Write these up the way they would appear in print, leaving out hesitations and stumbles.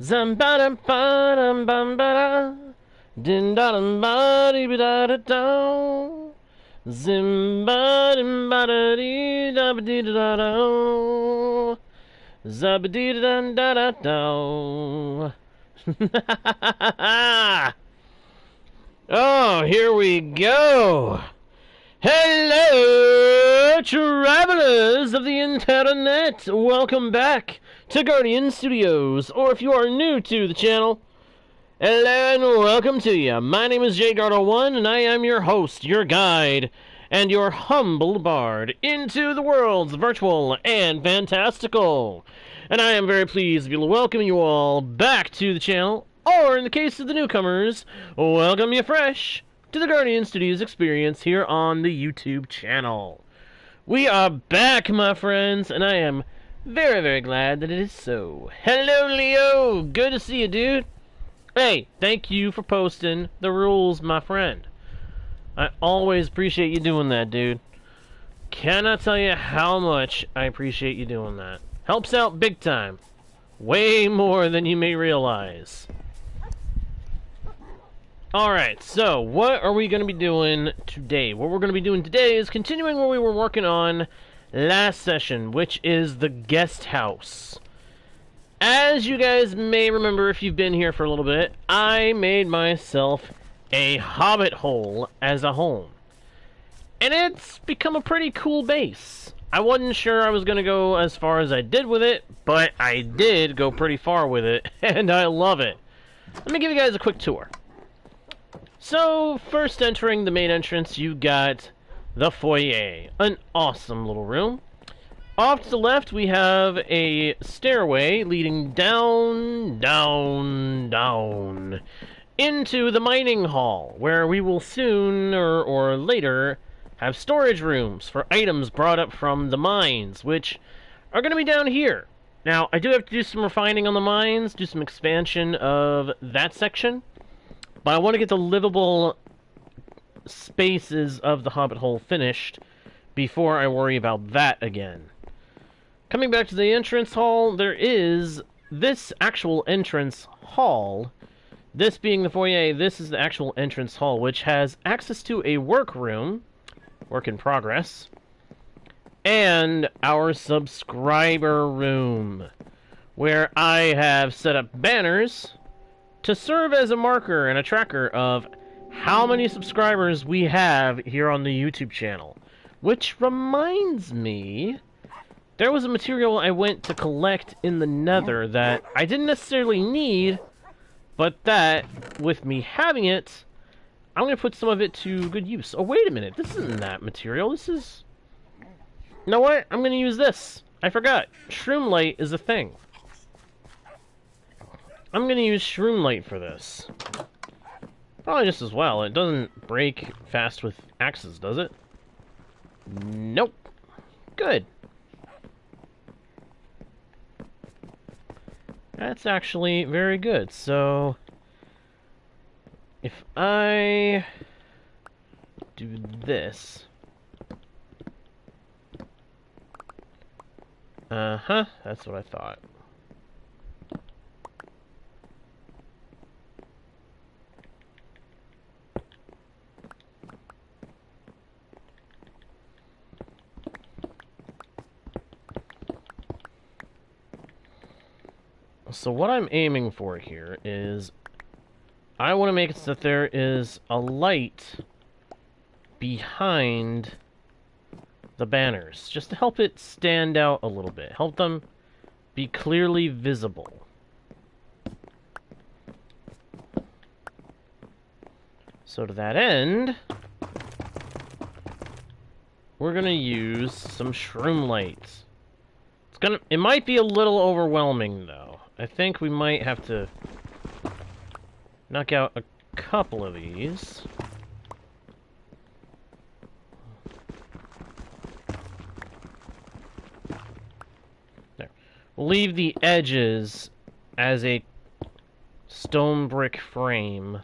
Zambada bada bambada din da dum ba di da da da Zimba dim bada dee da ba dee da da Zabadee da da da da. Oh, here we go. Hello, travelers of the internet. Welcome back to Guardian Studios, or if you are new to the channel, hello and welcome to you. My name is JGuardo1, and I am your host, your guide, and your humble bard into the worlds virtual and fantastical. And I am very pleased to be able to welcome you all back to the channel, or in the case of the newcomers, welcome you fresh to the Guardian Studios experience here on the YouTube channel. We are back, my friends, and I am very, very glad that it is so. Hello, Leo! Good to see you, dude. Hey, thank you for posting the rules, my friend. I always appreciate you doing that, dude. Cannot tell you how much I appreciate you doing that. Helps out big time. Way more than you may realize. Alright, so what are we going to be doing today? What we're going to be doing today is continuing what we were working on last session, which is the guest house. As you guys may remember if you've been here for a little bit, I made myself a Hobbit Hole as a home. And it's become a pretty cool base. I wasn't sure I was going to go as far as I did with it, but I did go pretty far with it, and I love it. Let me give you guys a quick tour. So, first entering the main entrance, you got the foyer. An awesome little room. Off to the left, we have a stairway leading down, down, down into the mining hall, where we will sooner or later have storage rooms for items brought up from the mines, which are going to be down here. Now, I do have to do some refining on the mines, do some expansion of that section. But I want to get the livable spaces of the Hobbit Hole finished before I worry about that again. Coming back to the entrance hall, there is this actual entrance hall. This being the foyer, this is the actual entrance hall, which has access to a workroom, work in progress, and our subscriber room, where I have set up banners to serve as a marker and a tracker of how many subscribers we have here on the YouTube channel. Which reminds me, there was a material I went to collect in the Nether that I didn't necessarily need, but that, with me having it, I'm going to put some of it to good use. Oh, wait a minute, this isn't that material, this is... You know what? I'm going to use this. I forgot. Shroom light is a thing. I'm going to use Shroom Light for this. Probably just as well. It doesn't break fast with axes, does it? Nope. Good. That's actually very good. So, if I do this... that's what I thought. So what I'm aiming for here is I want to make it so that there is a light behind the banners, just to help it stand out a little bit, help them be clearly visible. So to that end, we're going to use some Shroom Lights. It might be a little overwhelming, though. I think we might have to knock out a couple of these. There. We'll leave the edges as a stone brick frame.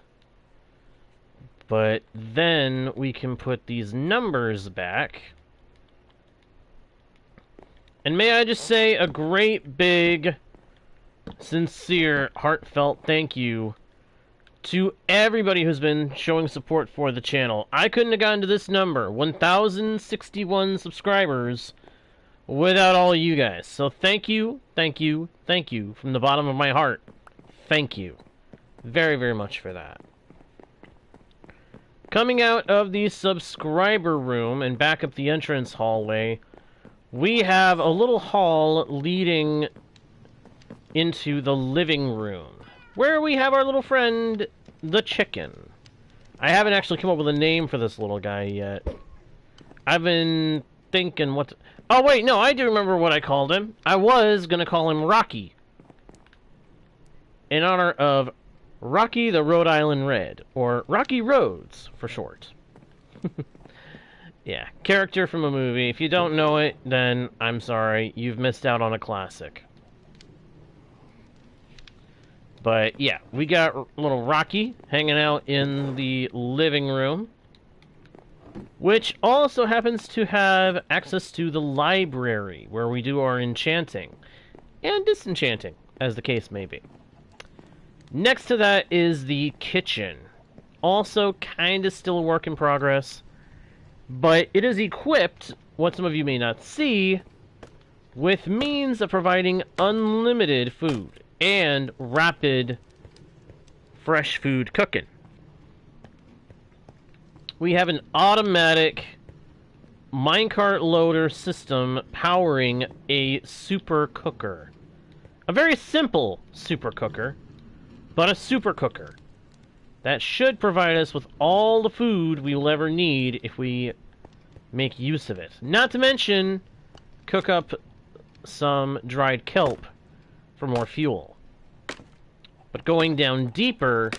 But then we can put these numbers back. And may I just say, a great big sincere, heartfelt thank you to everybody who's been showing support for the channel. I couldn't have gotten to this number, 1,061 subscribers, without all you guys. So thank you, thank you, thank you from the bottom of my heart. Thank you very, very much for that. Coming out of the subscriber room and back up the entrance hallway, we have a little hall leading into the living room, where we have our little friend, the chicken. I haven't actually come up with a name for this little guy yet. I've been thinking what... Oh, wait, no, I do remember what I called him. I was going to call him Rocky, in honor of Rocky the Rhode Island Red, or Rocky Roads for short. Yeah, character from a movie. If you don't know it, then I'm sorry, you've missed out on a classic. But yeah, we got little Rocky hanging out in the living room, which also happens to have access to the library, where we do our enchanting and disenchanting, as the case may be. Next to that is the kitchen. Also kind of still a work in progress, but it is equipped, what some of you may not see, with means of providing unlimited food and rapid fresh food cooking. We have an automatic minecart loader system powering a super cooker. A very simple super cooker, but a super cooker that should provide us with all the food we will ever need if we make use of it. Not to mention, cook up some dried kelp for more fuel. But going down deeper,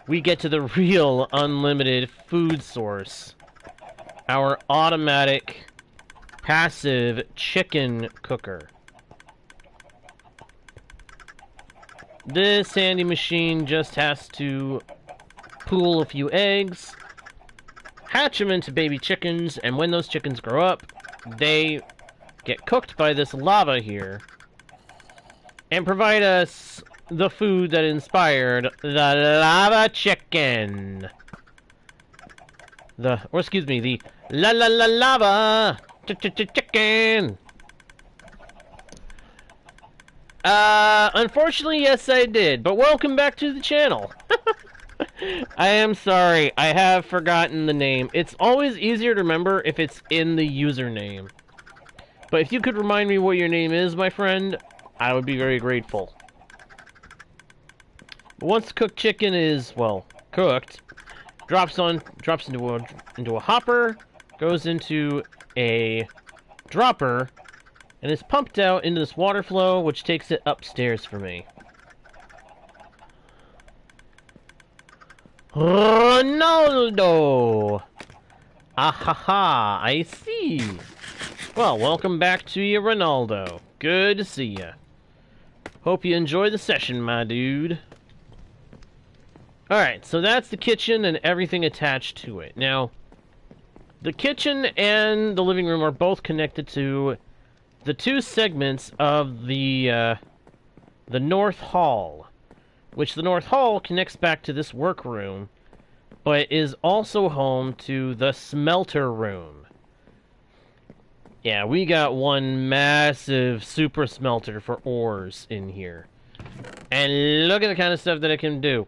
we get to the real unlimited food source. Our automatic, passive chicken cooker. This handy machine just has to pool a few eggs, hatch them into baby chickens, and when those chickens grow up, they get cooked by this lava here, and provide us the food that inspired the lava chicken. The lava chicken. Unfortunately, yes, I did. But welcome back to the channel. I am sorry. I have forgotten the name. It's always easier to remember if it's in the username. But if you could remind me what your name is, my friend, I would be very grateful. Once cooked chicken is, well, cooked, drops into a hopper, goes into a dropper, and is pumped out into this water flow, which takes it upstairs for me. Ronaldo! Ahaha, I see. Well, welcome back to you, Ronaldo. Good to see ya. Hope you enjoy the session, my dude. Alright, so that's the kitchen and everything attached to it. Now, the kitchen and the living room are both connected to the two segments of the North Hall, which the North Hall connects back to this workroom, but is also home to the smelter room. Yeah, we got one massive super smelter for ores in here. And look at the kind of stuff that it can do.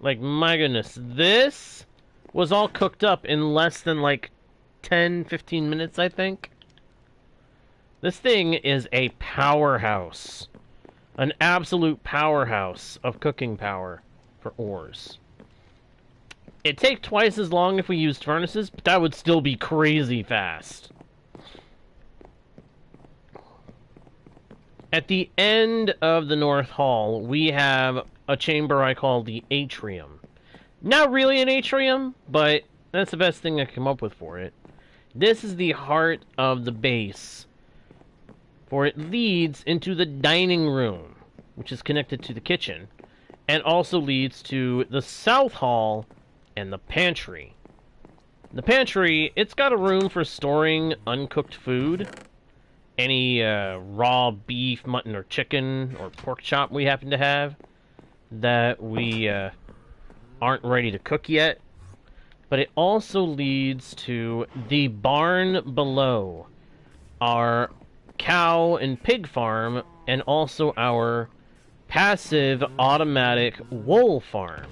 Like, my goodness, this was all cooked up in less than, like, 10-15 minutes, I think. This thing is a powerhouse. An absolute powerhouse of cooking power for ores. It'd take twice as long if we used furnaces, but that would still be crazy fast. At the end of the North Hall, we have a chamber I call the atrium. Not really an atrium, but that's the best thing I come up with for it. This is the heart of the base, for it leads into the dining room, which is connected to the kitchen, and also leads to the South Hall and the pantry. The pantry, it's got a room for storing uncooked food, any raw beef, mutton, or chicken, or pork chop we happen to have that we aren't ready to cook yet. But it also leads to the barn below our cow and pig farm, and also our passive automatic wool farm.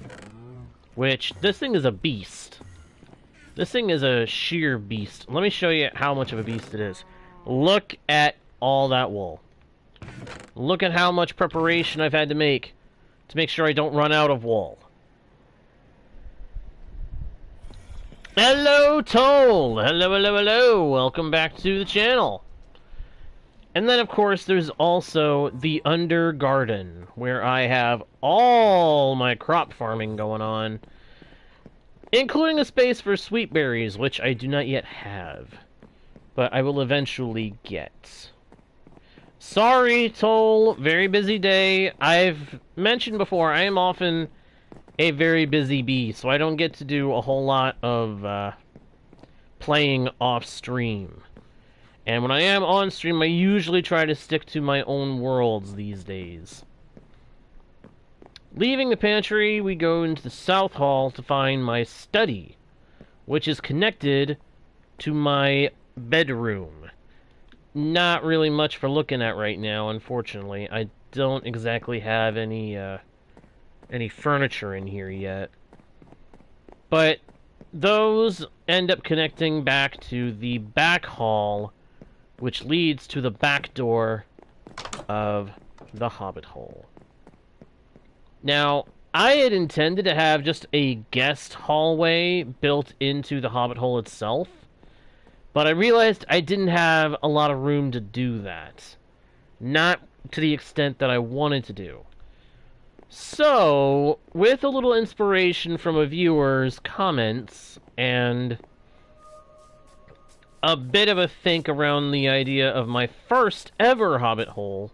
Which, this thing is a beast. This thing is a sheer beast. Let me show you how much of a beast it is. Look at all that wool. Look at how much preparation I've had to make sure I don't run out of wool. Hello, Toll! Hello, hello, hello! Welcome back to the channel. And then, of course, there's also the under garden, where I have all my crop farming going on, including a space for sweet berries, which I do not yet have, but I will eventually get. Sorry, Toll, very busy day. I've mentioned before, I am often a very busy bee, so I don't get to do a whole lot of playing off stream. And when I am on stream, I usually try to stick to my own worlds these days. Leaving the pantry, we go into the south hall to find my study, which is connected to my bedroom. Not really much for looking at right now, unfortunately. I don't exactly have any furniture in here yet. But those end up connecting back to the back hall, which leads to the back door of the Hobbit Hole. Now, I had intended to have just a guest hallway built into the Hobbit Hole itself, but I realized I didn't have a lot of room to do that. Not to the extent that I wanted to do. So, with a little inspiration from a viewer's comments, and a bit of a think around the idea of my first ever Hobbit Hole,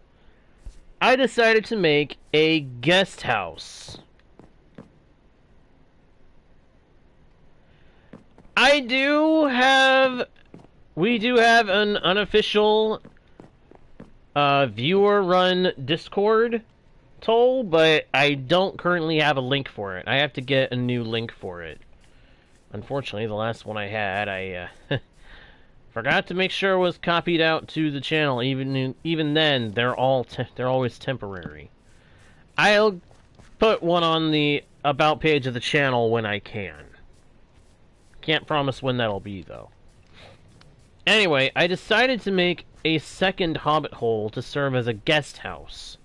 I decided to make a guest house. We do have an unofficial viewer-run Discord, Toll, but I don't currently have a link for it. I have to get a new link for it. Unfortunately, the last one I had, I forgot to make sure it was copied out to the channel. Even then, they're always temporary. I'll put one on the about page of the channel when I can. Can't promise when that'll be, though. Anyway, I decided to make a second Hobbit Hole to serve as a guest house.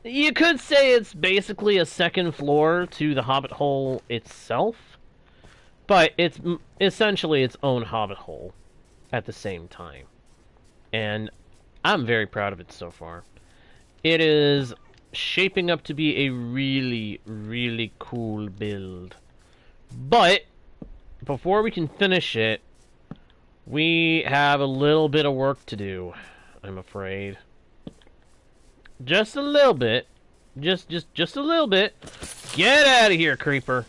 You could say it's basically a second floor to the Hobbit Hole itself, but it's essentially its own Hobbit Hole at the same time. And I'm very proud of it so far. It is shaping up to be a really, really cool build. But before we can finish it, we have a little bit of work to do, I'm afraid. Just a little bit. Just a little bit. Get out of here, creeper.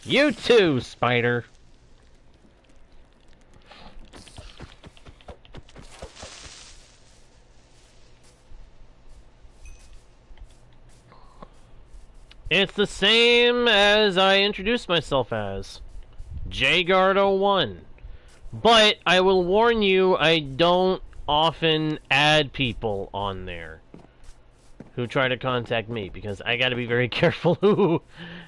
You too, spider. It's the same as I introduced myself as. JGuard01. But I will warn you, I don't often add people on there who try to contact me, because I gotta be very careful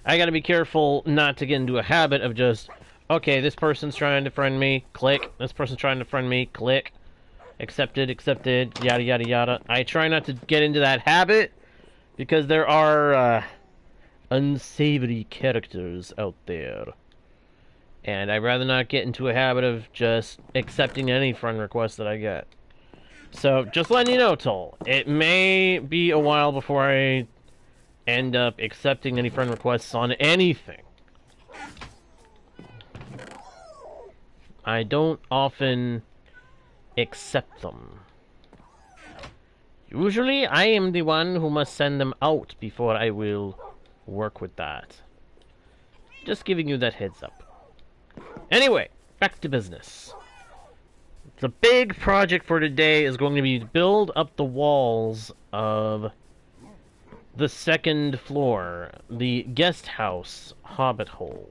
I gotta be careful not to get into a habit of just, okay, this person's trying to friend me, click. This person's trying to friend me, click. Accepted, yada yada yada. I try not to get into that habit, because there are unsavory characters out there. And I'd rather not get into a habit of just accepting any friend request that I get. So, just letting you know, Toll, it may be a while before I end up accepting any friend requests on anything. I don't often accept them. Usually, I am the one who must send them out before I will work with that. Just giving you that heads up. Anyway, back to business. The big project for today is going to be to build up the walls of the second floor, the guest house, Hobbit Hole.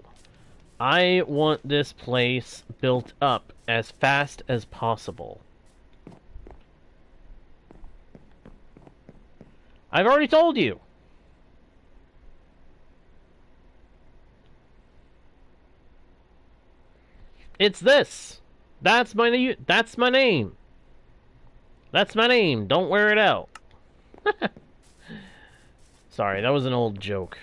I want this place built up as fast as possible. I've already told you. It's this. That's my name. That's my name. That's my name. Don't wear it out. Sorry, that was an old joke.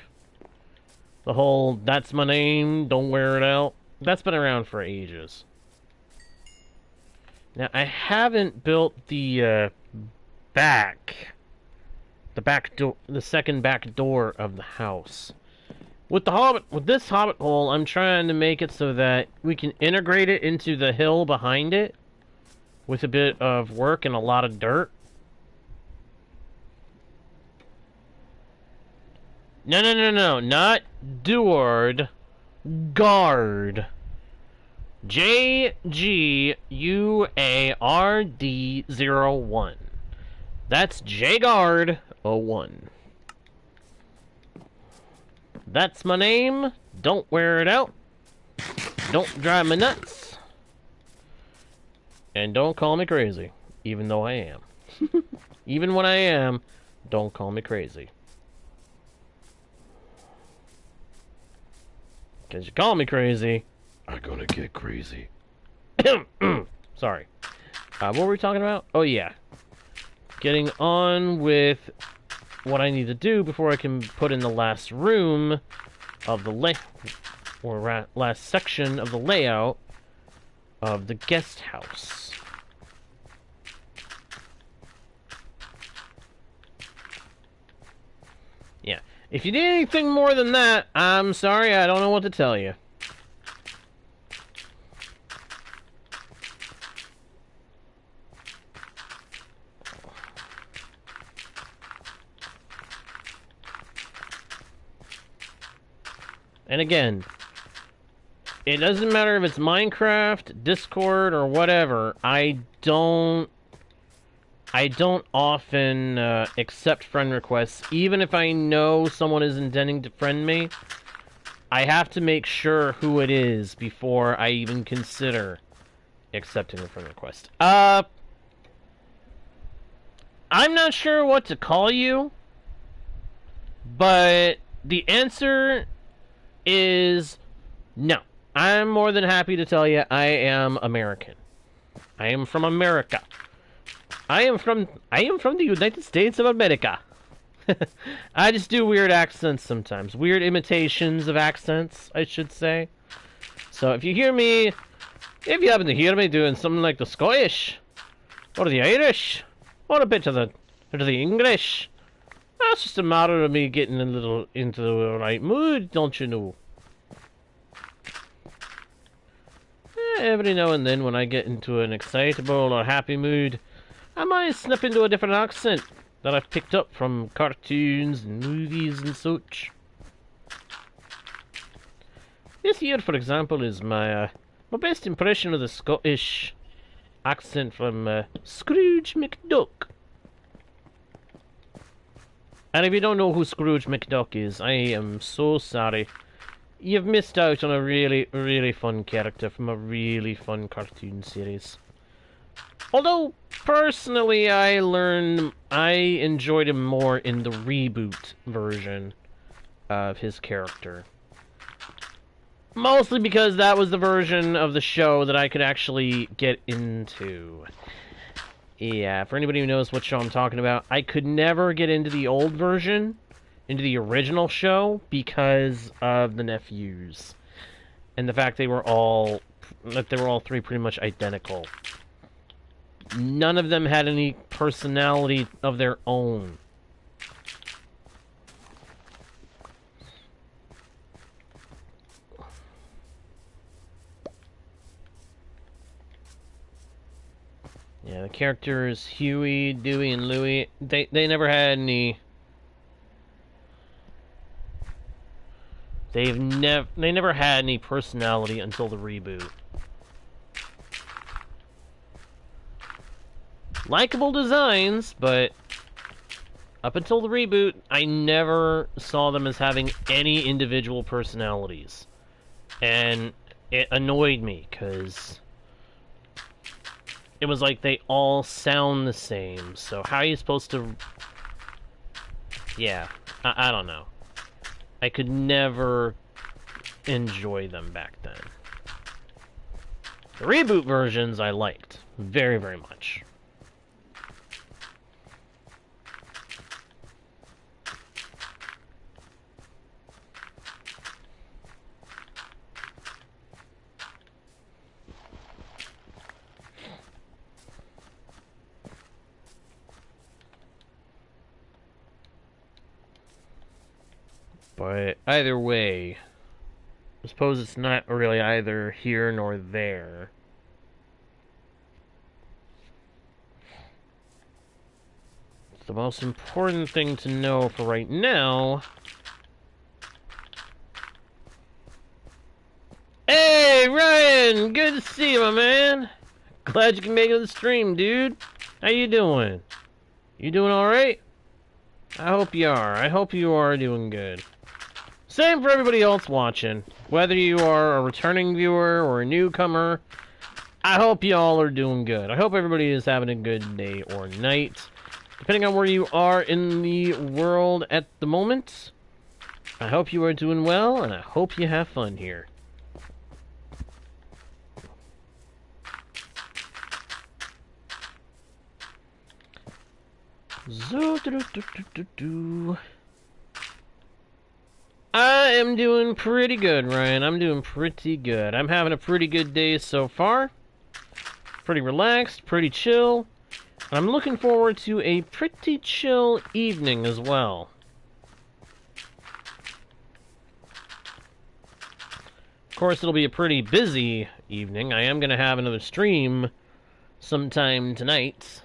The whole, that's my name, don't wear it out. That's been around for ages. Now, I haven't built the back door, the second back door of the house. With this Hobbit Hole, I'm trying to make it so that we can integrate it into the hill behind it with a bit of work and a lot of dirt. No, not Duard. Guard. JGUARD01. That's JGuard01. That's my name. Don't wear it out. Don't drive me nuts. And don't call me crazy, even though I am. Even when I am, don't call me crazy. Because you call me crazy, I'm gonna get crazy. Sorry. What were we talking about? Oh, yeah. Getting on with what I need to do before I can put in the last room of the last section of the layout of the guest house. Yeah. If you need anything more than that, I'm sorry, I don't know what to tell you. And again, it doesn't matter if it's Minecraft, Discord, or whatever. I don't often accept friend requests, even if I know someone is intending to friend me. I have to make sure who it is before I even consider accepting a friend request. I'm not sure what to call you, but the answer is no. I'm more than happy to tell you I am American. I am from America. I am from the United States of America. I just do weird accents sometimes. Weird imitations of accents, I should say. So if you happen to hear me doing something like the Scottish, or the Irish, or a bit of the English, that's just a matter of me getting a little into the right mood, don't you know? Every now and then when I get into an excitable or happy mood, I might snip into a different accent that I've picked up from cartoons and movies and such. This here, for example, is my best impression of the Scottish accent from Scrooge McDuck. And if you don't know who Scrooge McDuck is, I am so sorry. You've missed out on a really, really fun character from a really fun cartoon series. Although, personally, I enjoyed him more in the reboot version of his character. Mostly because that was the version of the show that I could actually get into. Yeah, for anybody who knows what show I'm talking about, I could never get into the old version, into the original show, because of the nephews. And the fact they were all three pretty much identical. None of them had any personality of their own. Yeah, the characters Huey, Dewey, and Louie, they never had any. They never had any personality until the reboot. Likeable designs, but up until the reboot, I never saw them as having any individual personalities. And it annoyed me, because it was like they all sound the same. So how are you supposed to... Yeah, I don't know. I could never enjoy them back then. The reboot versions I liked very, very much. But either way, I suppose it's not really either here nor there. The most important thing to know for right now... Hey, Ryan! Good to see you, my man! Glad you can make it to the stream, dude. How you doing? You doing alright? I hope you are. I hope you are doing good. Same for everybody else watching. Whether you are a returning viewer or a newcomer, I hope you all are doing good. I hope everybody is having a good day or night. Depending on where you are in the world at the moment, I hope you are doing well, and I hope you have fun here. I am doing pretty good, Ryan. I'm doing pretty good. I'm having a pretty good day so far. Pretty relaxed, pretty chill. And I'm looking forward to a pretty chill evening as well. Of course, it'll be a pretty busy evening. I am going to have another stream sometime tonight.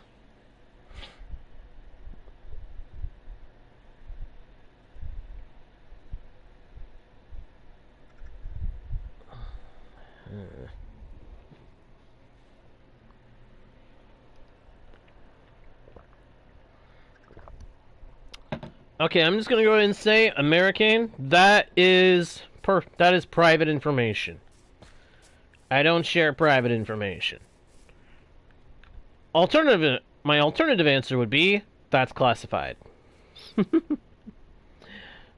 Okay, I'm just gonna go ahead and say, American, that is private information. I don't share private information. My alternative answer would be, that's classified.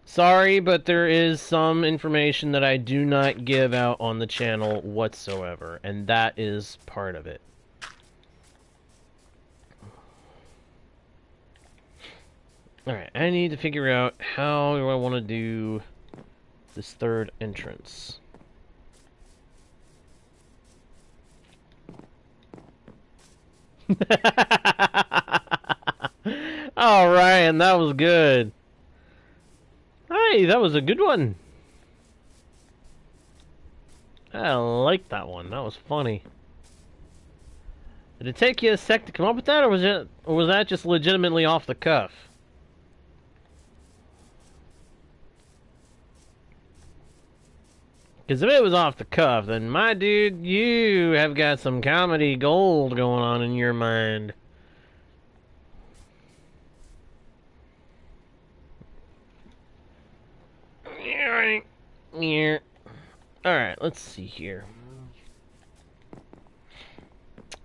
Sorry, but there is some information that I do not give out on the channel whatsoever, and that is part of it. Alright, I need to figure out how do I want to do this third entrance. Oh, Ryan, that was good. Hey, that was a good one. I like that one. That was funny. Did it take you a sec to come up with that, or was that just legitimately off the cuff? Because if it was off the cuff, then my dude, you have got some comedy gold going on in your mind. Alright, let's see here.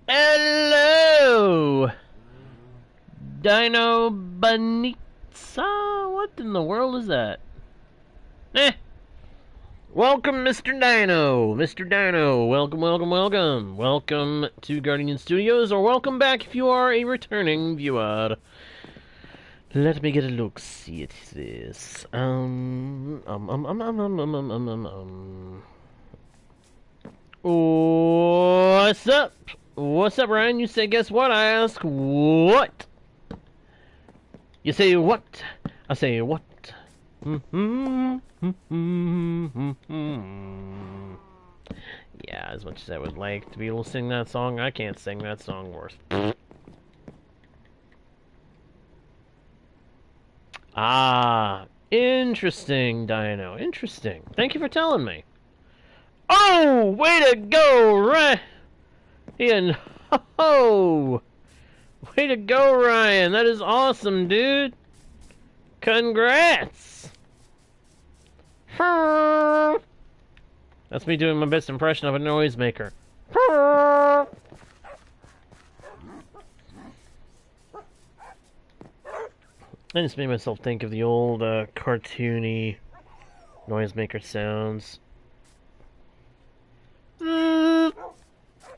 Hello! Dino Banitza? What in the world is that? Welcome, Mr. Dino! Mr. Dino, welcome, welcome, welcome. Welcome to Guardian Studios, or welcome back if you are a returning viewer. Let me get a look-see at this. What's up? What's up, Ryan? You say, guess what? I ask, what? You say, what? I say, what? Yeah, as much as I would like to be able to sing that song, I can't sing that song worth. Ah, interesting, Dino. Interesting. Thank you for telling me. Oh, way to go, right? Ian, ho! Way to go, Ryan! That is awesome, dude! Congrats! That's me doing my best impression of a noisemaker. I just made myself think of the old cartoony noisemaker sounds.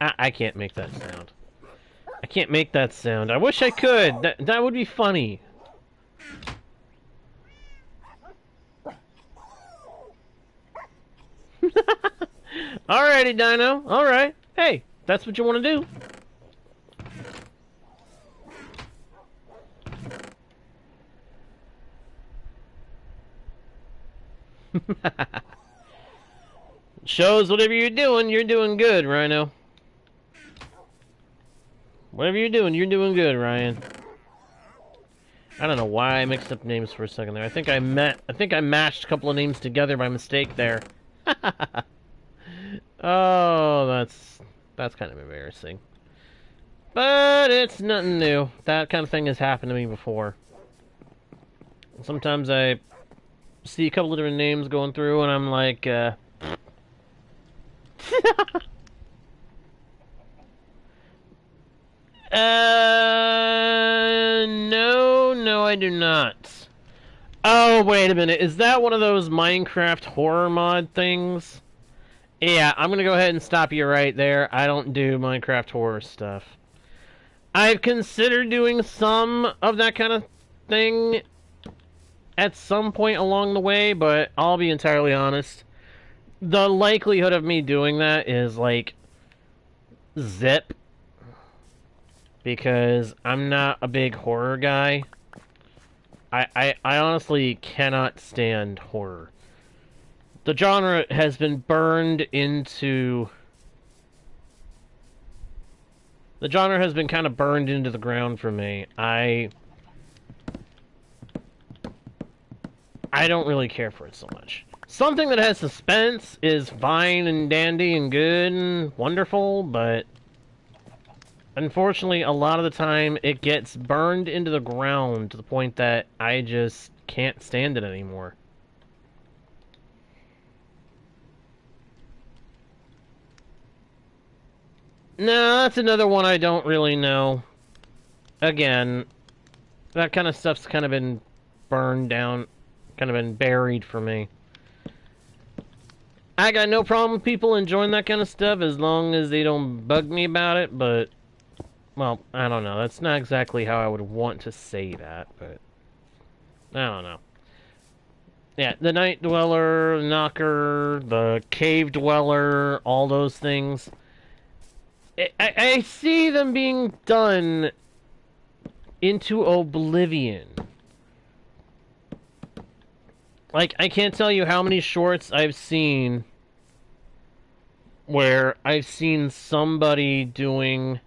I can't make that sound. I can't make that sound. I wish I could. That would be funny. Alrighty, Dino. Alright. Hey, that's what you want to do. Shows whatever you're doing good, Rhino. Whatever you're doing good, Ryan. I don't know why I mixed up names for a second there. I think I mashed a couple of names together by mistake there. Oh, that's kind of embarrassing. But it's nothing new. That kind of thing has happened to me before. Sometimes I see a couple of different names going through and I'm like, no, I do not. Oh, wait a minute. Is that one of those Minecraft horror mod things? Yeah, I'm gonna go ahead and stop you right there. I don't do Minecraft horror stuff. I've considered doing some of that kind of thing at some point along the way, but I'll be entirely honest. The likelihood of me doing that is, like, zip. Because I'm not a big horror guy. I honestly cannot stand horror. The genre has been burned into... The genre has been kind of burned into the ground for me. I don't really care for it so much. Something that has suspense is fine and dandy and good and wonderful, but... Unfortunately, a lot of the time, it gets burned into the ground to the point that I just can't stand it anymore. No, that's another one I don't really know. Again, that kind of stuff's kind of been burned down, kind of been buried for me. I got no problem with people enjoying that kind of stuff as long as they don't bug me about it, but... Well, I don't know. That's not exactly how I would want to say that, but... I don't know. Yeah, the Night Dweller, Knocker, the Cave Dweller, all those things. I see them being done into oblivion. Like, I can't tell you how many shorts I've seen where I've seen somebody doing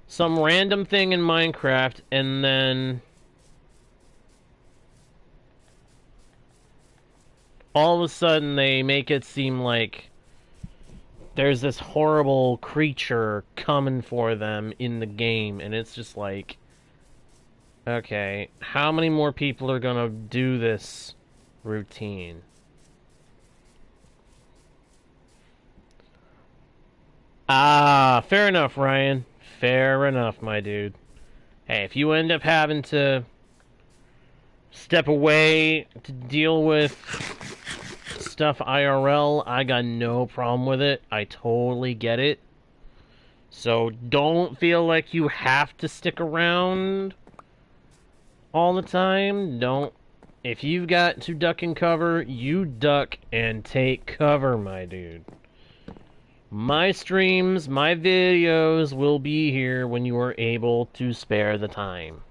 some random thing in Minecraft, and then all of a sudden they make it seem like there's this horrible creature coming for them in the game, and it's just like, okay, how many more people are gonna do this routine? Ah, fair enough, Ryan. Fair enough, my dude. Hey, if you end up having to step away to deal with stuff IRL, I got no problem with it. I totally get it. So don't feel like you have to stick around all the time. Don't. If you've got to duck and cover, you duck and take cover, my dude. My streams, my videos will be here when you are able to spare the time.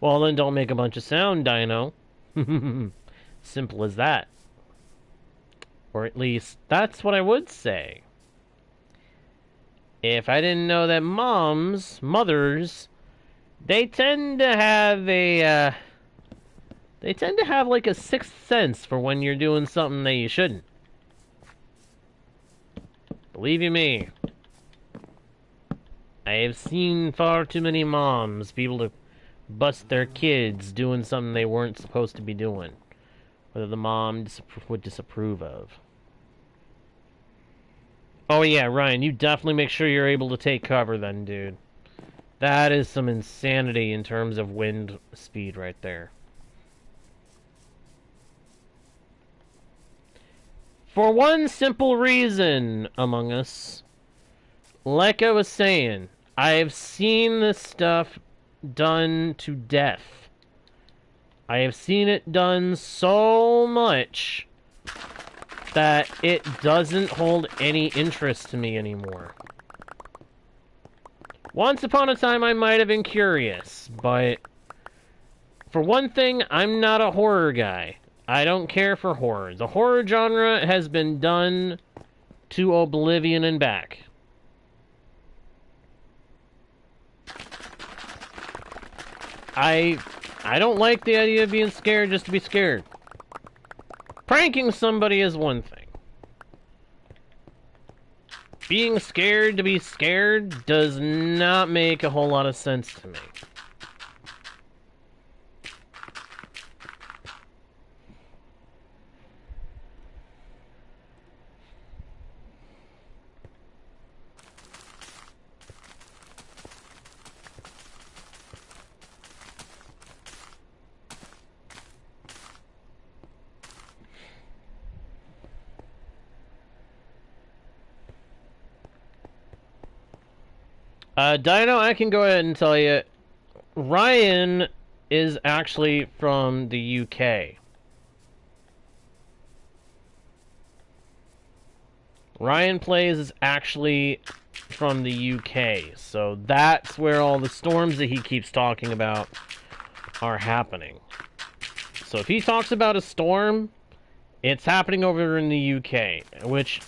Well, then don't make a bunch of sound, Dino. Simple as that. Or at least, that's what I would say. If I didn't know that mothers, they tend to have a, they tend to have like a sixth sense for when you're doing something that you shouldn't. Believe you me. I have seen far too many moms be able to bust their kids doing something they weren't supposed to be doing. Whether the mom would disapprove of. Oh yeah, Ryan, you definitely make sure you're able to take cover then, dude. That is some insanity in terms of wind speed right there. For one simple reason, Among Us. Like I was saying, I have seen this stuff done to death. I have seen it done so much that it doesn't hold any interest to me anymore. Once upon a time, I might have been curious, but for one thing, I'm not a horror guy. I don't care for horror. The horror genre has been done to oblivion and back. I don't like the idea of being scared just to be scared. Pranking somebody is one thing. Being scared to be scared does not make a whole lot of sense to me. Dino, I can go ahead and tell you, Ryan is actually from the UK. Ryan Plays is actually from the UK, so that's where all the storms that he keeps talking about are happening. So if he talks about a storm, it's happening over in the UK, which,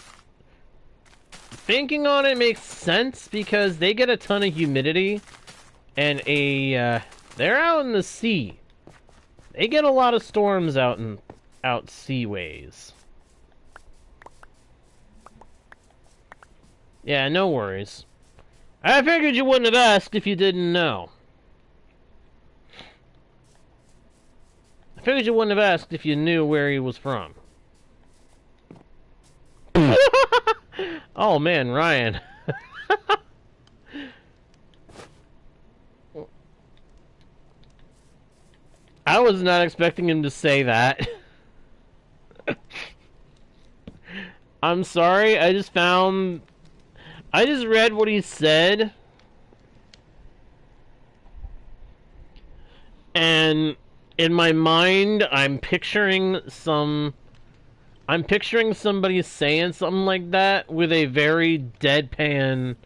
thinking on it, makes sense because they get a ton of humidity, and they're out in the sea. They get a lot of storms out seaways. Yeah, no worries. I figured you wouldn't have asked if you didn't know. I figured you wouldn't have asked if you knew where he was from. Oh man, Ryan. I was not expecting him to say that. I'm sorry, I just read what he said. And in my mind, I'm picturing somebody saying something like that with a very deadpan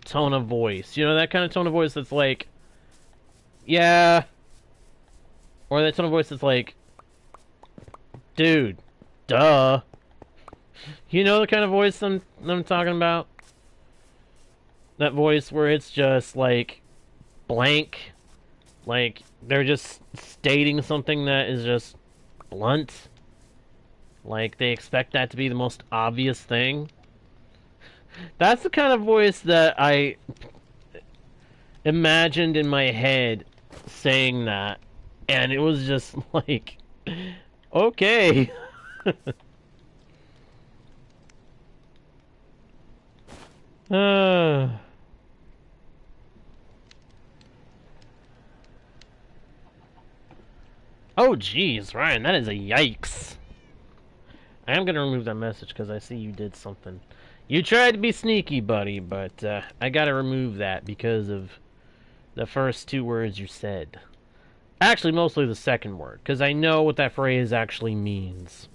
tone of voice. You know, that kind of tone of voice that's like, yeah. Or that tone of voice that's like, dude, duh. You know the kind of voice I'm talking about? That voice where it's just like blank. Like they're just stating something that is just blunt. Like they expect that to be the most obvious thing. That's the kind of voice that I imagined in my head saying that. And it was just like, okay. Oh, jeez, Ryan, that is a yikes. I am going to remove that message because I see you did something. You tried to be sneaky, buddy, but I got to remove that because of the first two words you said. Actually, mostly the second word, because I know what that phrase actually means.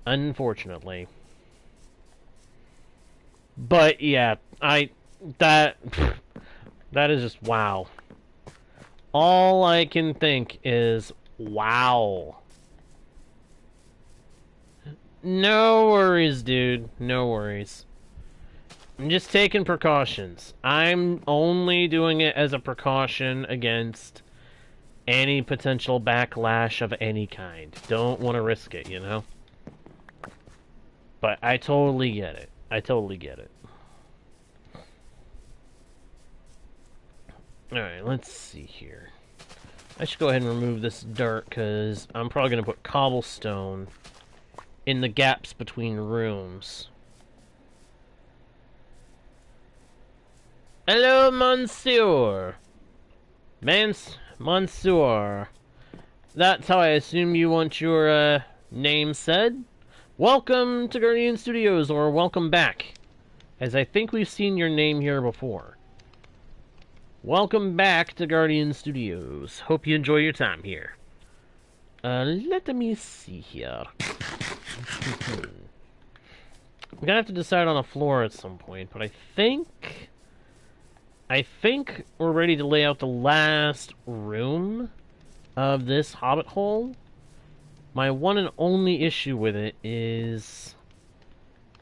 Unfortunately. But, yeah, that is just wow. All I can think is, wow. No worries, dude. No worries. I'm just taking precautions. I'm only doing it as a precaution against any potential backlash of any kind. Don't want to risk it, you know? But I totally get it. I totally get it. Alright, let's see here. I should go ahead and remove this dirt, because I'm probably going to put cobblestone in the gaps between rooms. Hello, Monsieur! Monsieur. That's how I assume you want your, name said? Welcome to Guardian Studios, or welcome back, as I think we've seen your name here before. Welcome back to Guardian Studios. Hope you enjoy your time here. Let me see here. We're gonna have to decide on a floor at some point, but I think we're ready to lay out the last room of this Hobbit Hole. My one and only issue with it is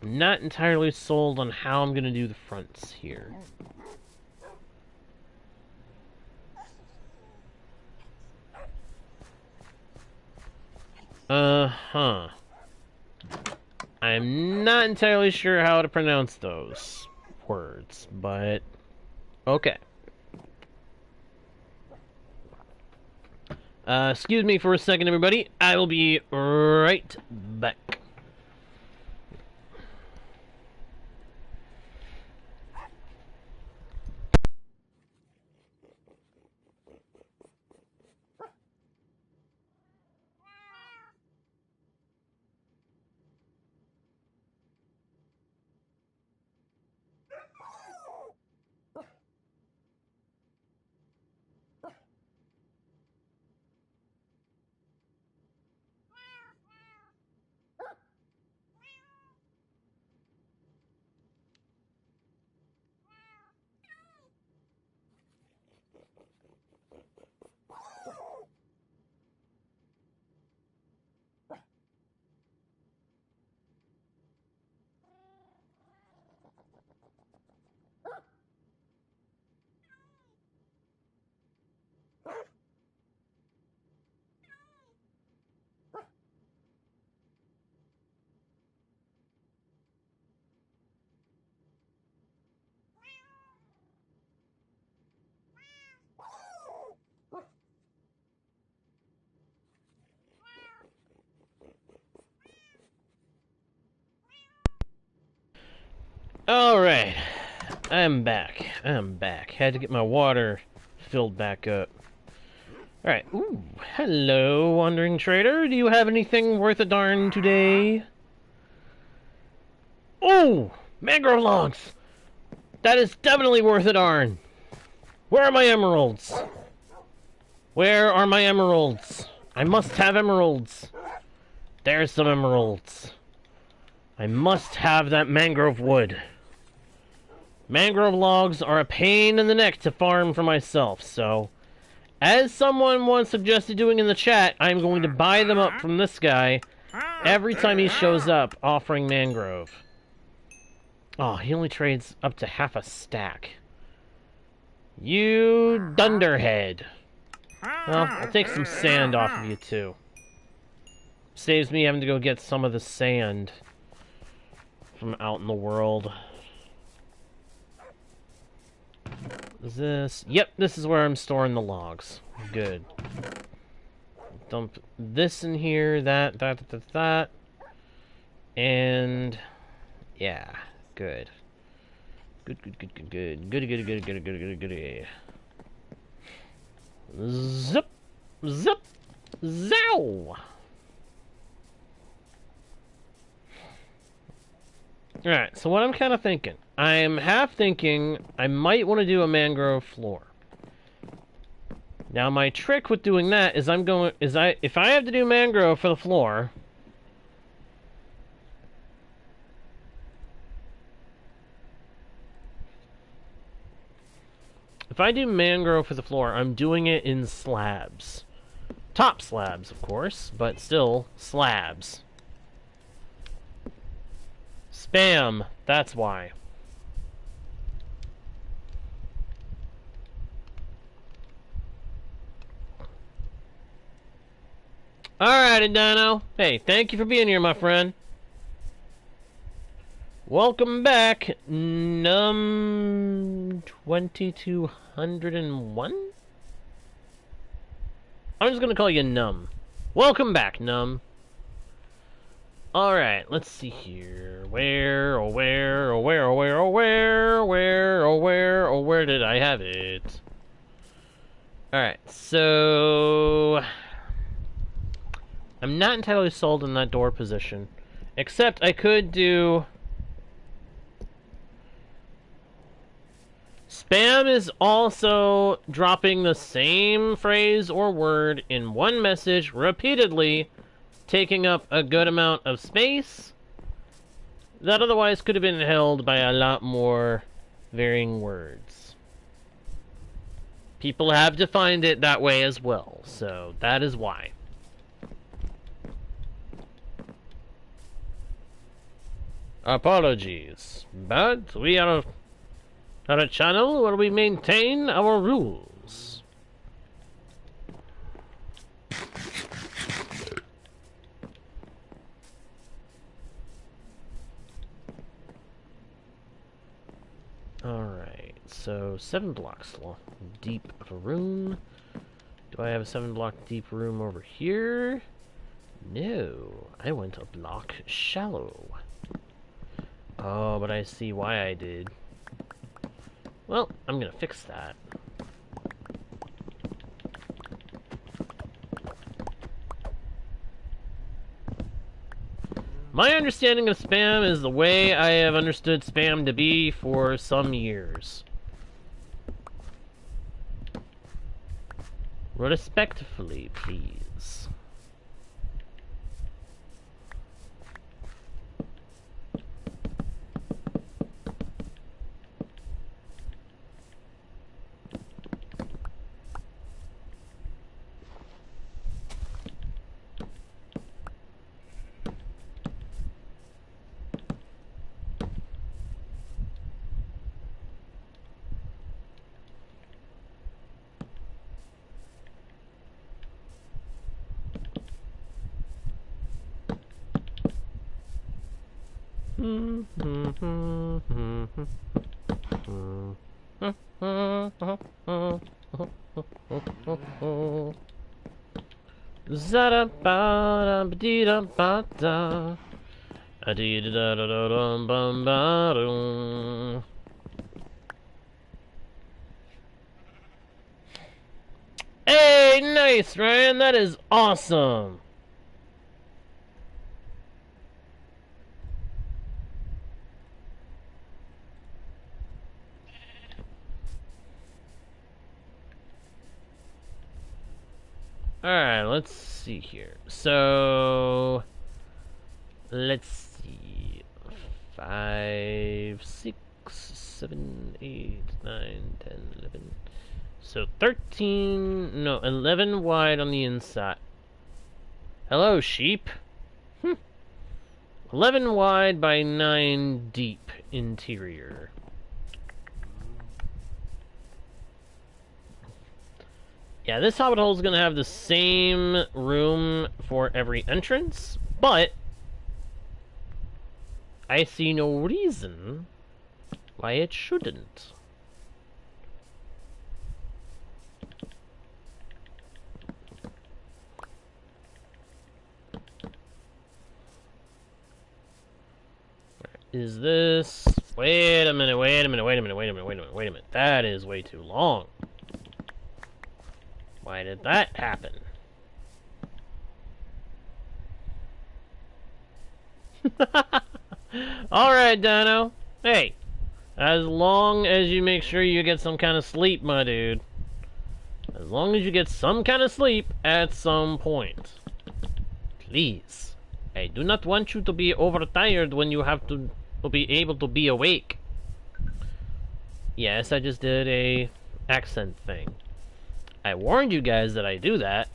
I'm not entirely sold on how I'm gonna do the fronts here. Uh-huh. I'm not entirely sure how to pronounce those words, but okay. Excuse me for a second, everybody. I will be right back. Alright, I'm back. Had to get my water filled back up. Alright, ooh, hello, wandering trader. Do you have anything worth a darn today? Oh, mangrove logs! That is definitely worth a darn. Where are my emeralds? Where are my emeralds? I must have emeralds. There's some emeralds. I must have that mangrove wood. Mangrove logs are a pain in the neck to farm for myself, so as someone once suggested doing in the chat, I'm going to buy them up from this guy every time he shows up offering mangrove. Oh, he only trades up to half a stack. You dunderhead. Well, I'll take some sand off of you too. Saves me having to go get some of the sand from out in the world. Is this? Yep, this is where I'm storing the logs. Good. Dump this in here, that. And yeah, good. Good. Zip, zow. Alright, so what I'm kind of thinking, I'm half thinking I might want to do a mangrove floor. Now my trick with doing that is if I have to do mangrove for the floor, if I do mangrove for the floor, I'm doing it in slabs. Top slabs, of course, but still slabs. Spam, that's why. Alrighty, Dino. Hey, thank you for being here, my friend. Welcome back, Num 2201? I'm just gonna call you Num. Welcome back, Num. Alright, let's see here. Where did I have it? Alright, so... I'm not entirely sold on that door position. Except I could do... Spam is also dropping the same phrase or word in one message repeatedly, taking up a good amount of space that otherwise could have been held by a lot more varying words. People have defined it that way as well, so that is why. Apologies, but we are a channel where we maintain our rules. Alright, so 7 blocks deep of a room. Do I have a 7 block deep room over here? No, I went a block shallow. Oh, but I see why I did. Well, I'm gonna fix that. My understanding of spam is the way I have understood spam to be for some years. Respectfully, please. Hey, nice, Ryan. That is awesome. Alright, let's see here. So, let's see. 5, 6, 7, 8, 9, 10, 11. So 13, no, 11 wide on the inside. Hello, sheep. 11 wide by 9 deep interior. Yeah, this Hobbit Hole is going to have the same room for every entrance, but I see no reason why it shouldn't. Is this... Wait a minute. That is way too long. Why did that happen? Alright, Dino. Hey, as long as you make sure you get some kind of sleep, my dude. As long as you get some kind of sleep at some point. Please. I do not want you to be overtired when you have to be able to be awake. Yes, I just did a accent thing. I warned you guys that I do that.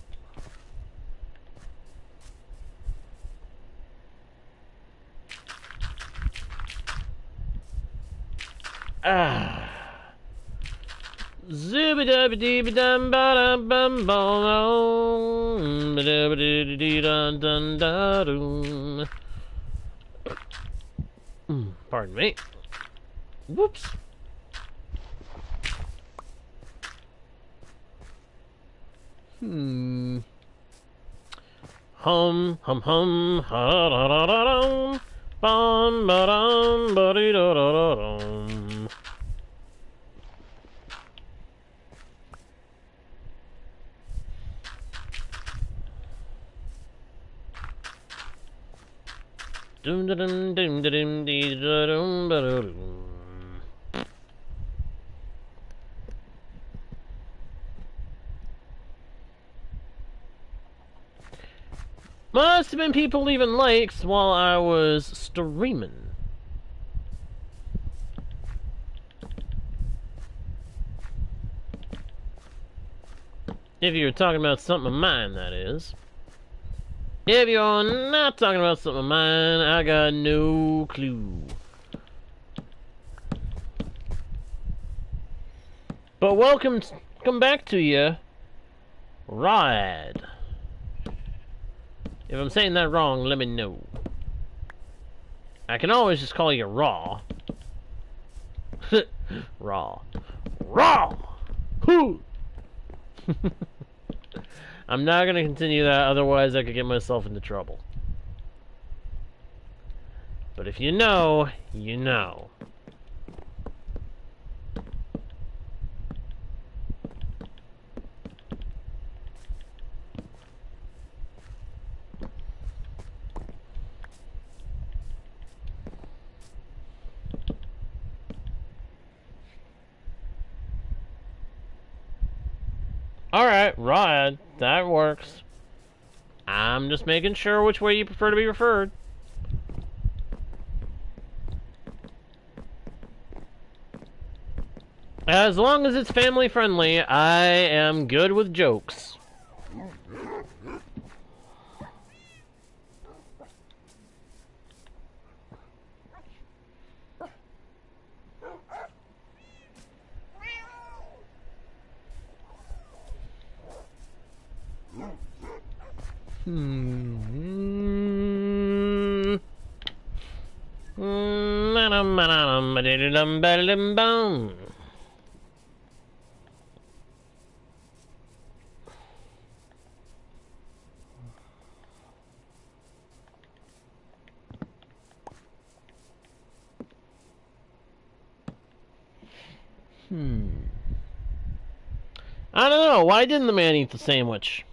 Ah. Pardon me. Whoops. Hum, hum, ha da da da dum, bum ba dum ba dee da da da dum. Dum da dum dum da dum dee da dum ba da dum. Must have been people leaving likes while I was streaming. If you're talking about something of mine, that is. If you're not talking about something of mine, I got no clue. But come back to you, Rod. If I'm saying that wrong, let me know. I can always just call you Raw. Raw. Raw! Who? I'm not going to continue that, otherwise I could get myself into trouble. But if you know, you know. Alright, Rod, that works. I'm just making sure which way you prefer to be referred. As long as it's family friendly, I am good with jokes. I don't know. Why didn't the man eat the sandwich?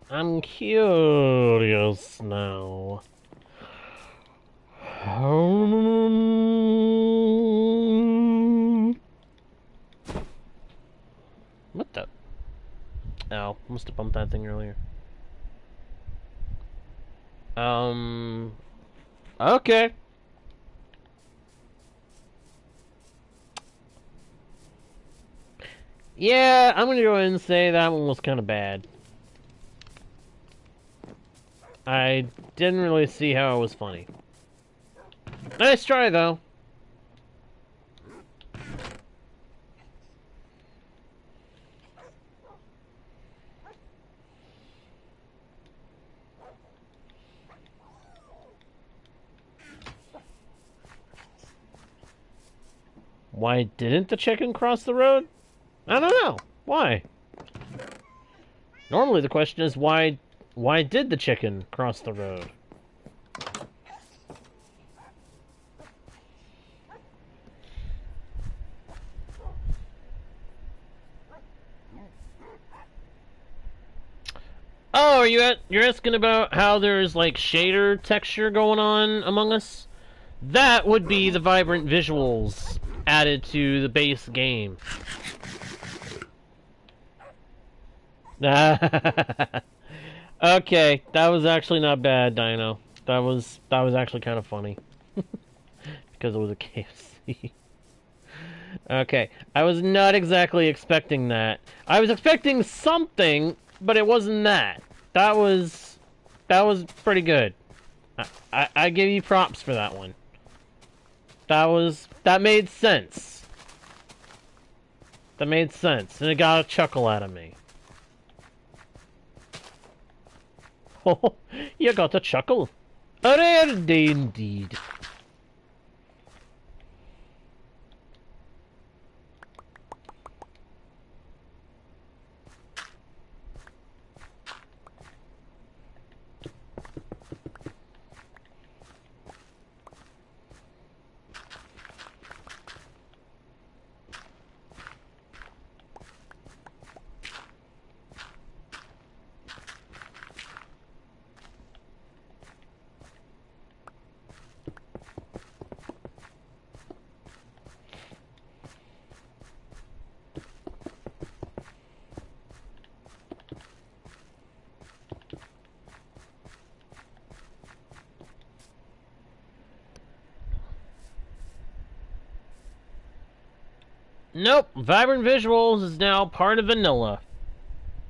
I'm curious now. What the? Ow, must have bumped that thing earlier. Okay. Yeah, I'm gonna go ahead and say that one was kind of bad. I didn't really see how it was funny. Nice try, though. Why didn't the chicken cross the road? I don't know. Why? Normally the question is why did the chicken cross the road? Oh, you're asking about how there's like shader texture going on Among Us? That would be the vibrant visuals added to the base game. Okay, that was actually not bad, Dino. That was actually kind of funny. Because it was a KFC. Okay, I was not exactly expecting that. I was expecting something, but it wasn't that. That was pretty good. I give you props for that one. That made sense. That made sense, and it got a chuckle out of me. Oh, you got a chuckle. A rare day indeed. Nope, Vibrant Visuals is now part of vanilla.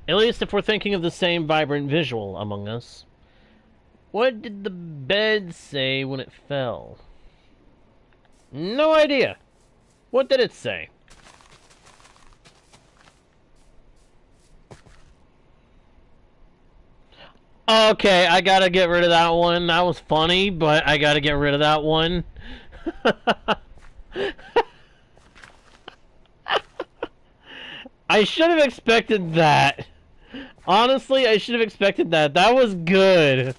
At least if we're thinking of the same Vibrant Visual among us. What did the bed say when it fell? No idea. What did it say? Okay, I gotta get rid of that one. That was funny, but I gotta get rid of that one. I should have expected that. Honestly, I should have expected that. That was good.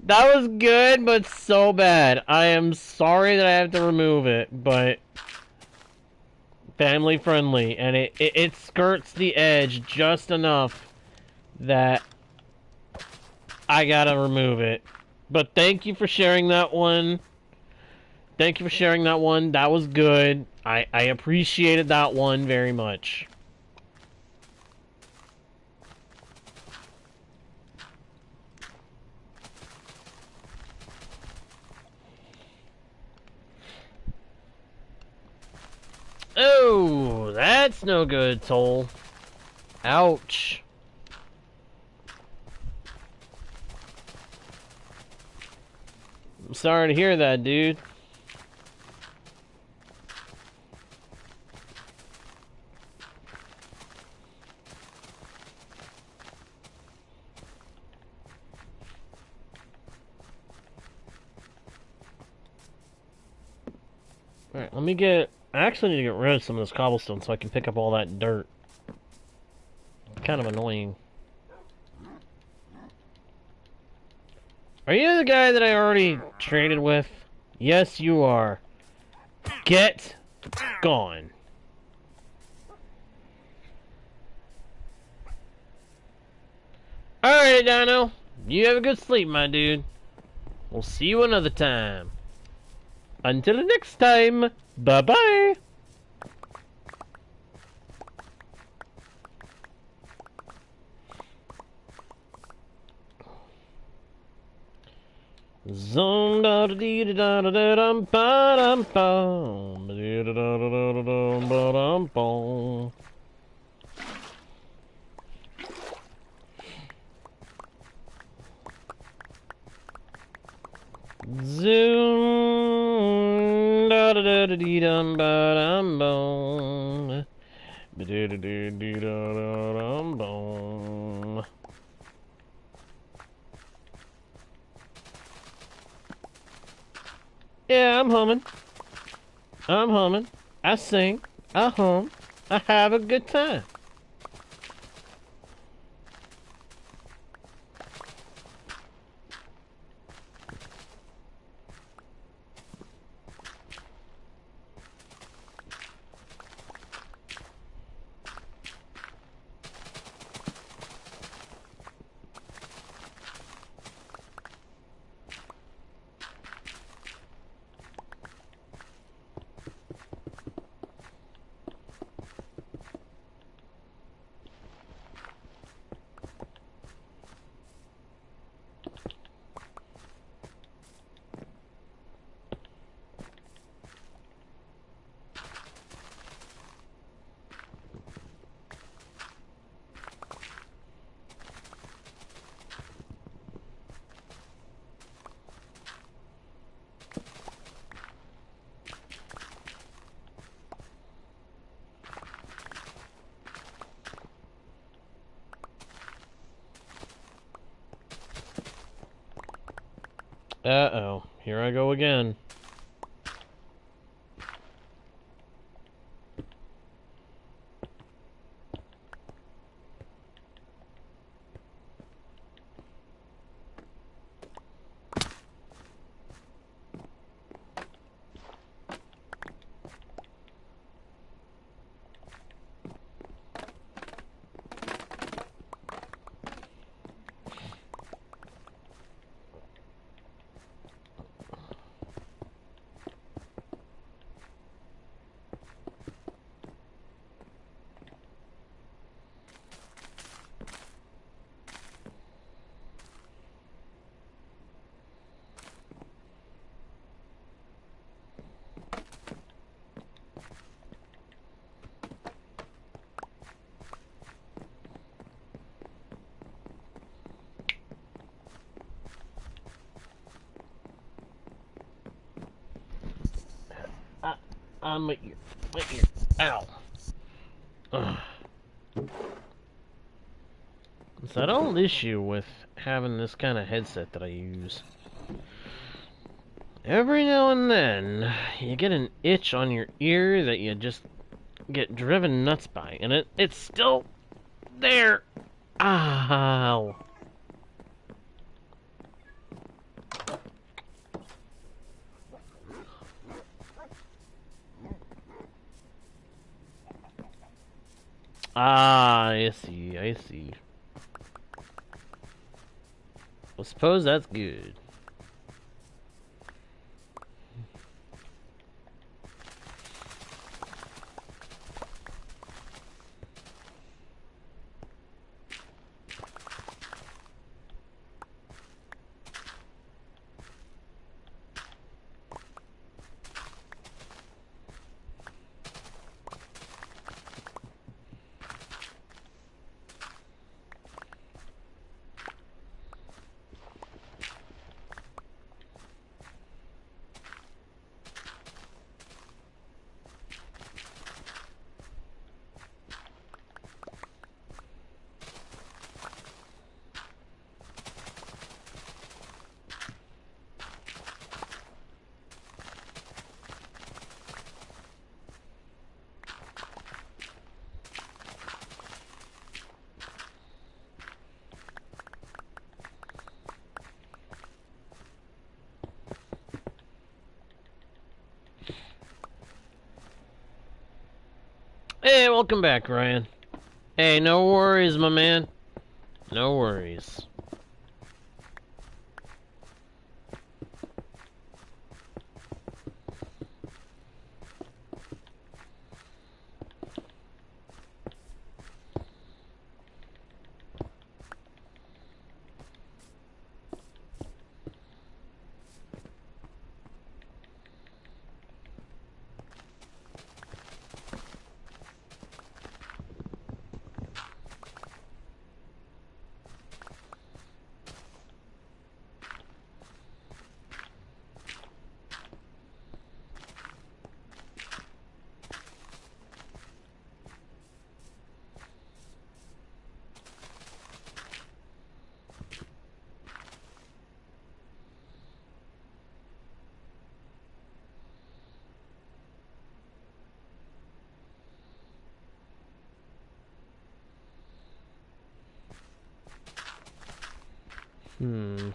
That was good, but so bad. I am sorry that I have to remove it, but family friendly, and it skirts the edge just enough that I gotta remove it. But thank you for sharing that one. Thank you for sharing that one. That was good. I appreciated that one very much. Oh, that's no good, Toll. Ouch. I'm sorry to hear that, dude. Alright, let me get... I actually need to get rid of some of this cobblestone so I can pick up all that dirt. Kind of annoying. Are you the guy that I already traded with? Yes, you are. Get gone. Alright, Dino. You have a good sleep, my dude. We'll see you another time. Until next time, bye-bye. Zoom da da dee da da da dum ba dum bum da da da da da dum ba dum bum. Zoom da da da da dee dum ba dum bum ba da da da dee da da dum bum. Yeah, I'm humming. I'm humming. I sing. I hum. I have a good time. Uh-oh. Here I go again. My ear. My ear. Ow. Ugh. It's that old issue with having this kind of headset that I use. Every now and then, you get an itch on your ear that you just get driven nuts by, and it's still there. Ow. Ah, I see, I see. Well, suppose that's good. Hey, welcome back, Ryan. Hey, no worries, my man. No worries. Hmm.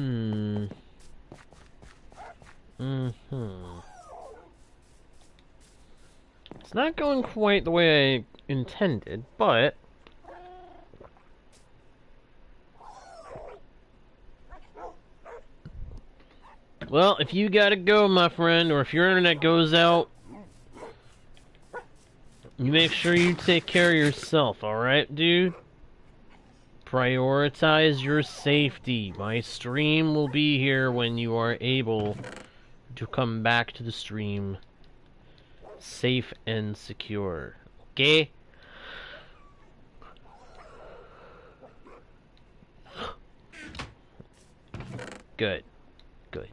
Hmm. Mm-hmm. It's not going quite the way I intended, but... Well, if you gotta go, my friend, or if your internet goes out, you make sure you take care of yourself, alright, dude? Prioritize your safety. My stream will be here when you are able to come back to the stream safe and secure. Okay? Good. Good.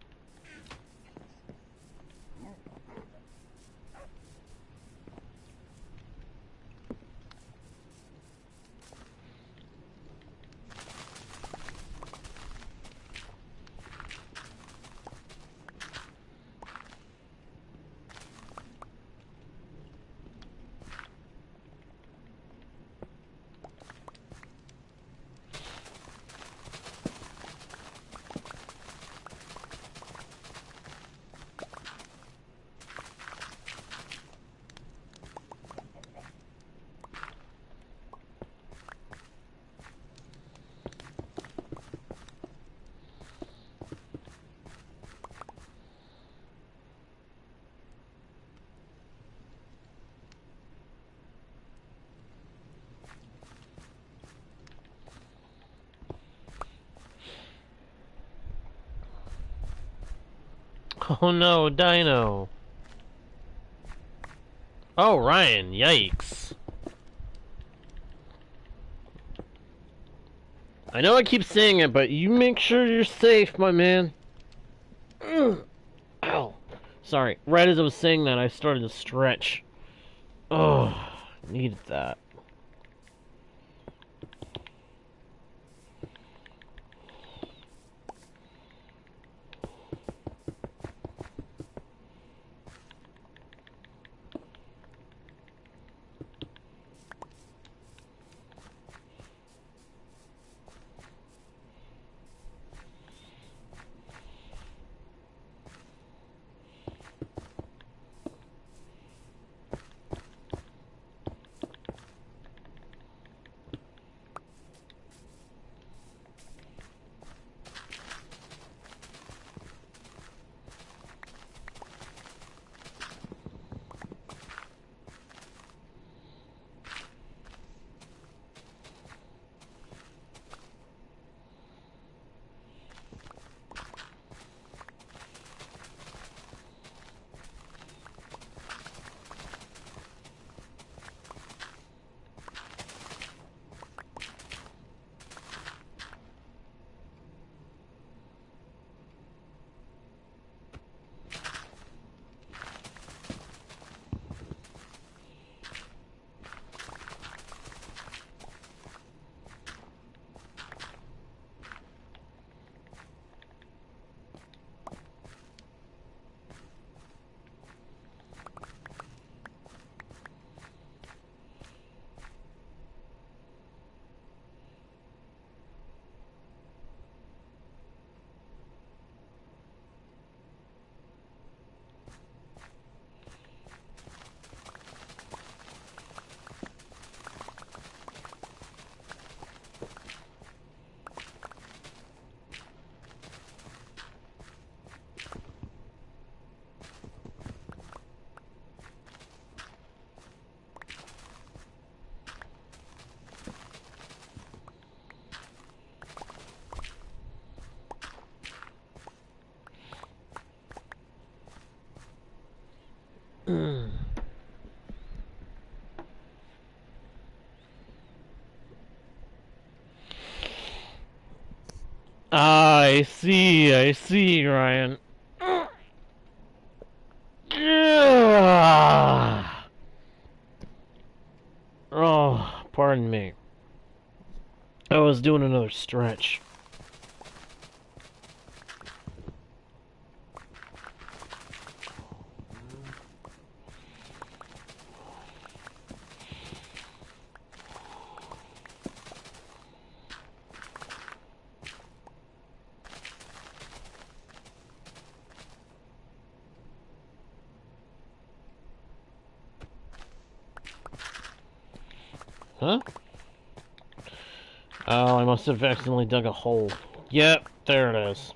Oh no, Dino. Oh, Ryan, yikes. I know I keep saying it, but you make sure you're safe, my man. Ugh. Ow. Sorry, right as I was saying that, I started to stretch. Oh, needed that. I see, Ryan. Oh, pardon me. I was doing another stretch. Huh? Oh, I must have accidentally dug a hole. Yep, there it is.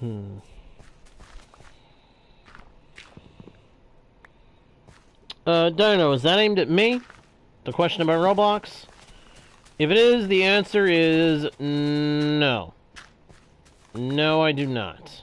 Dino, is that aimed at me? The question about Roblox? If it is, the answer is no. No, I do not.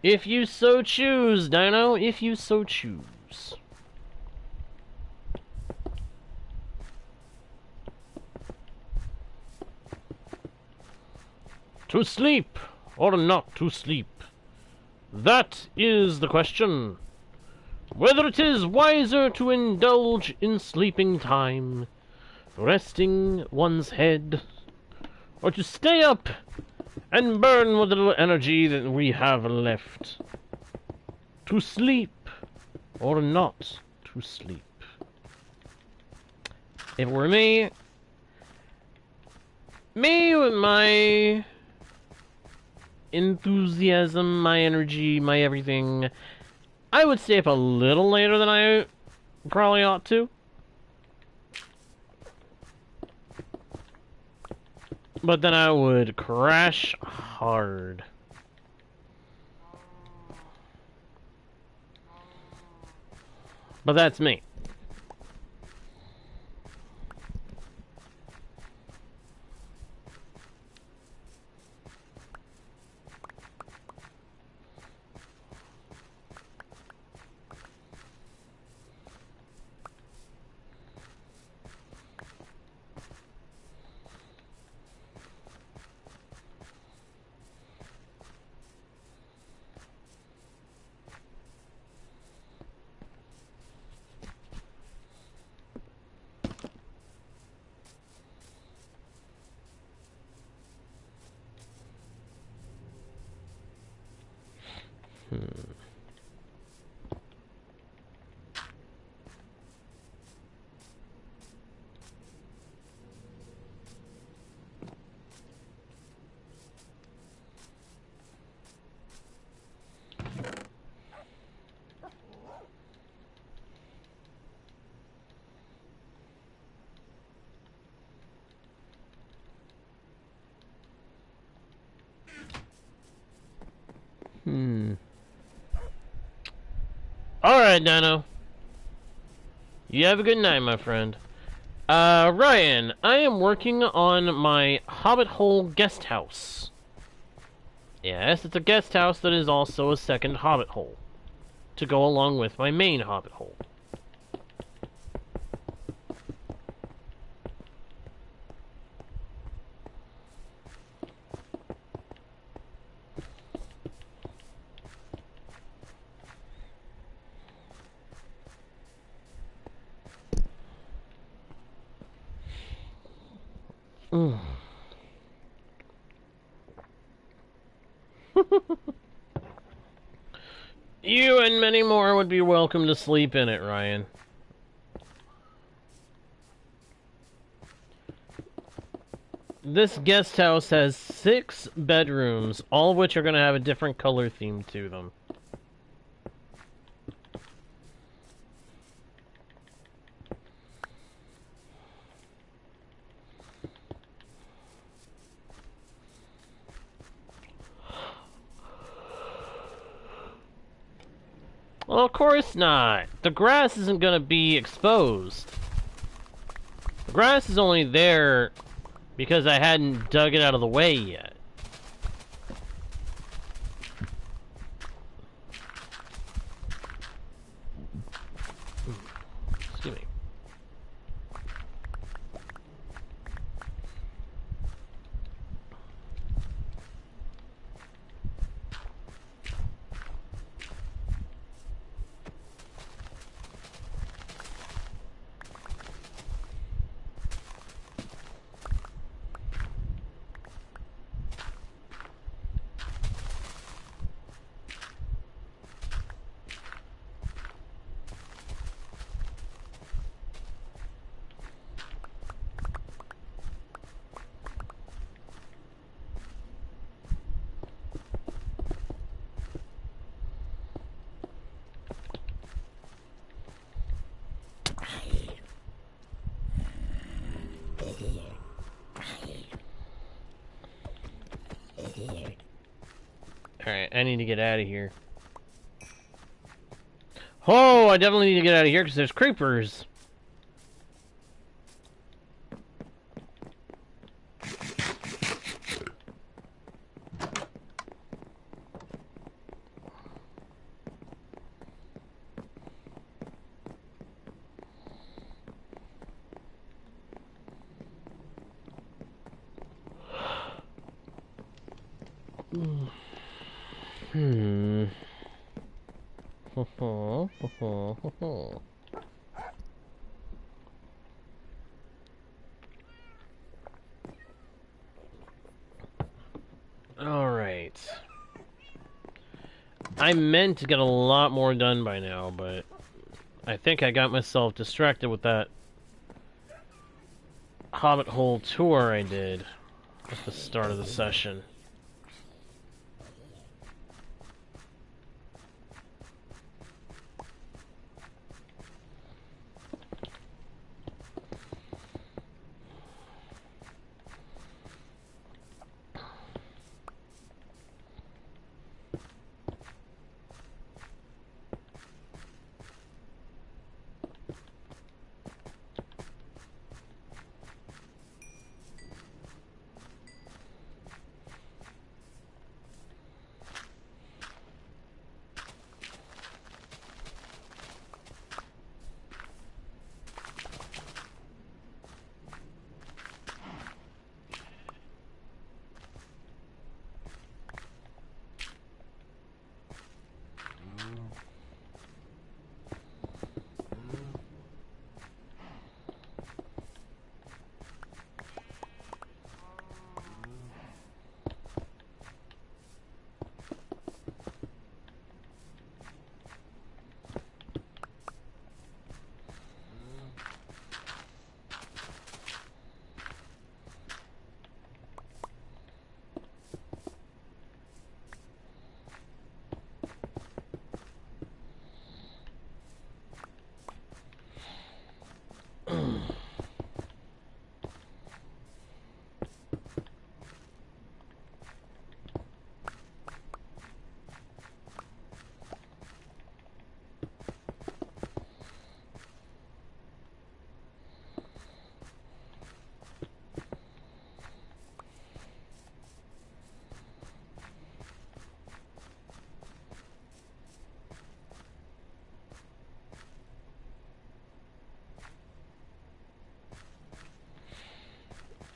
If you so choose, Dino, if you so choose. To sleep or not to sleep? That is the question. Whether it is wiser to indulge in sleeping time, resting one's head, or to stay up and burn what little energy that we have left. To sleep or not to sleep. If it were me with my enthusiasm, my energy, my everything, I would stay up a little later than I probably ought to. But then I would crash hard. But that's me. Alright, Dino. You have a good night, my friend. Ryan, I am working on my Hobbit Hole guest house. Yes, it's a guest house that is also a second Hobbit Hole, to go along with my main Hobbit Hole. You and many more would be welcome to sleep in it, Ryan. This guest house has 6 bedrooms, all of which are going to have a different color theme to them. Well, of course not. The grass isn't gonna be exposed. The grass is only there because I hadn't dug it out of the way yet. Excuse me. Alright, I need to get out of here. Oh, I definitely need to get out of here because there's creepers. Alright. I meant to get a lot more done by now, but I think I got myself distracted with that Hobbit Hole tour I did at the start of the session.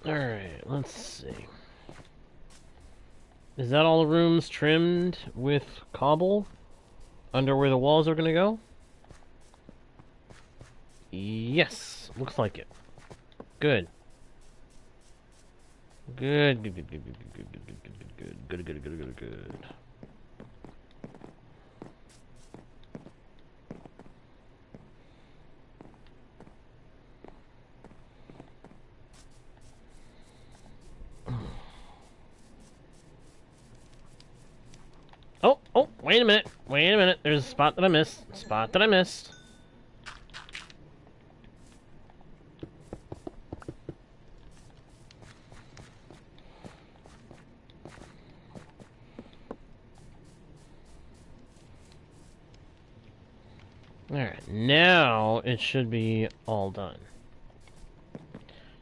Alright, let's see. Is that all the rooms trimmed with cobble? Under where the walls are gonna go? Yes, looks like it. Good. Good, good, good, good, good, good, good, good, good, good, good, good, good, good. Oh, wait a minute, there's a spot that I missed. Alright, now it should be all done.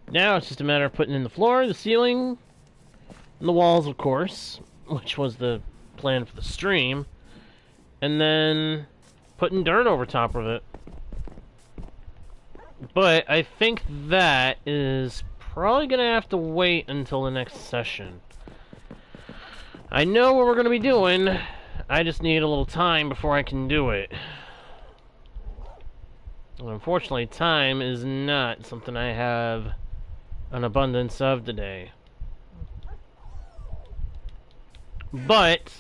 Now it's just a matter of putting in the floor, the ceiling, and the walls, of course, which was the plan for the stream, and then putting dirt over top of it. But I think that is probably going to have to wait until the next session. I know what we're going to be doing, I just need a little time before I can do it. And unfortunately, time is not something I have an abundance of today. But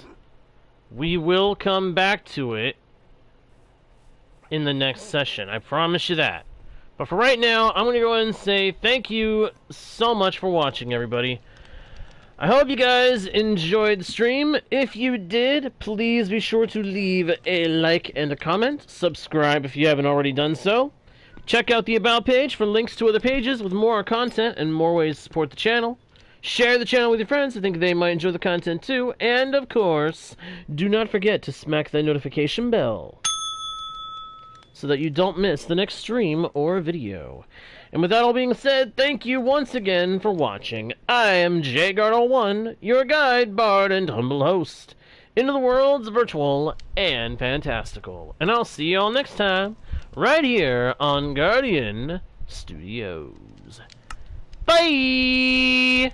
we will come back to it in the next session. I promise you that. But for right now, I'm going to go ahead and say thank you so much for watching, everybody. I hope you guys enjoyed the stream. If you did, please be sure to leave a like and a comment. Subscribe if you haven't already done so. Check out the About page for links to other pages with more content and more ways to support the channel. Share the channel with your friends. I think they might enjoy the content too. And, of course, do not forget to smack that notification bell so that you don't miss the next stream or video. And with that all being said, thank you once again for watching. I am JGuard01, your guide, bard, and humble host into the worlds virtual and fantastical. And I'll see you all next time, right here on Guardian Studios. Bye!